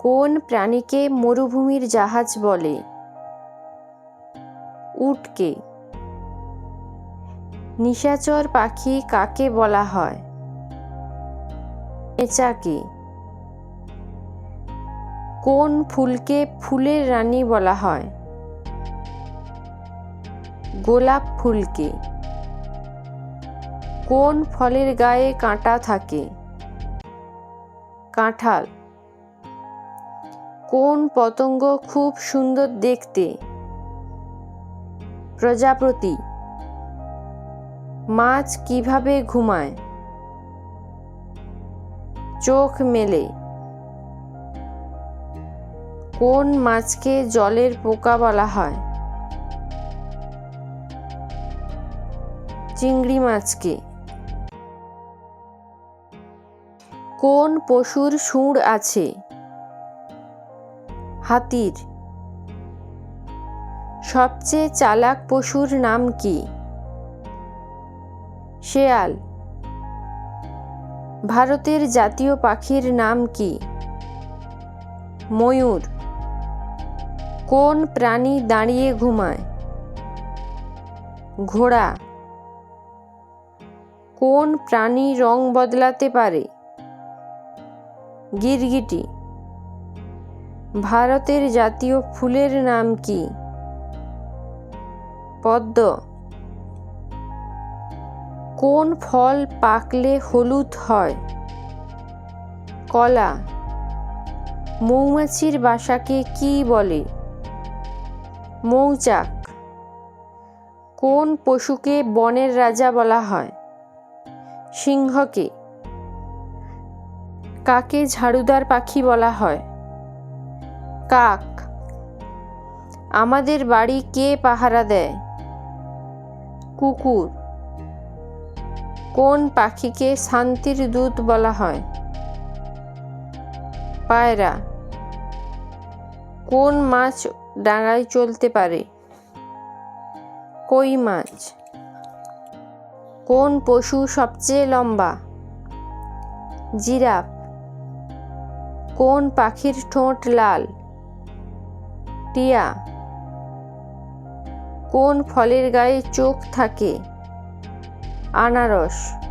কোন প্রাণীকে মরুভূমির জাহাজ বলে? উটকে। নিশাচর পাখি কাকে বলা হয়? পেঁচাকে। কোন ফুলকে ফুলের রানী বলা হয়? গোলাপ ফুলকে। কোন ফলের গায়ে কাঁটা থাকে? কাঁঠাল। কোন পতঙ্গ খুব সুন্দর দেখতে? প্রজাপতি। মাছ কিভাবে ঘুমায়? চোখ মেলে। কোন মাছকে জলের পোকা বলা হয়? চিংড়ি মাছকে। কোন পশুর শুঁড় আছে? হাতির। সবচেয়ে চালাক পশুর নাম কি? শেয়াল। ভারতের জাতীয় পাখির নাম কি? ময়ূর। কোন প্রাণী দাঁড়িয়ে ঘুমায়? ঘোড়া। কোন প্রাণী রং বদলাতে পারে? গিরগিটি। ভারতের জাতীয় ফুলের নাম কি? পদ্ম। কোন ফল পাকলে হলুদ হয়? কলা। মৌমাছির বাসাকে কি বলে? মৌচাক। কোন পশুকে বনের রাজা বলা হয়? সিংহকে। কাকে ঝাড়ুদার পাখি বলা হয়? কাক। আমাদের বাড়ি কে পাহারা দেয়? কুকুর। কোন পাখিকে শান্তির দূত বলা হয়? পায়রা। কোন মাছ ডাঙায় চলতে পারে? কই মাছ। কোন পশু সবচেয়ে লম্বা? জিরাফ। কোন পাখির ঠোঁট লাল? টিয়া। কোন ফলের গায়ে চোখ থাকে? আনারস।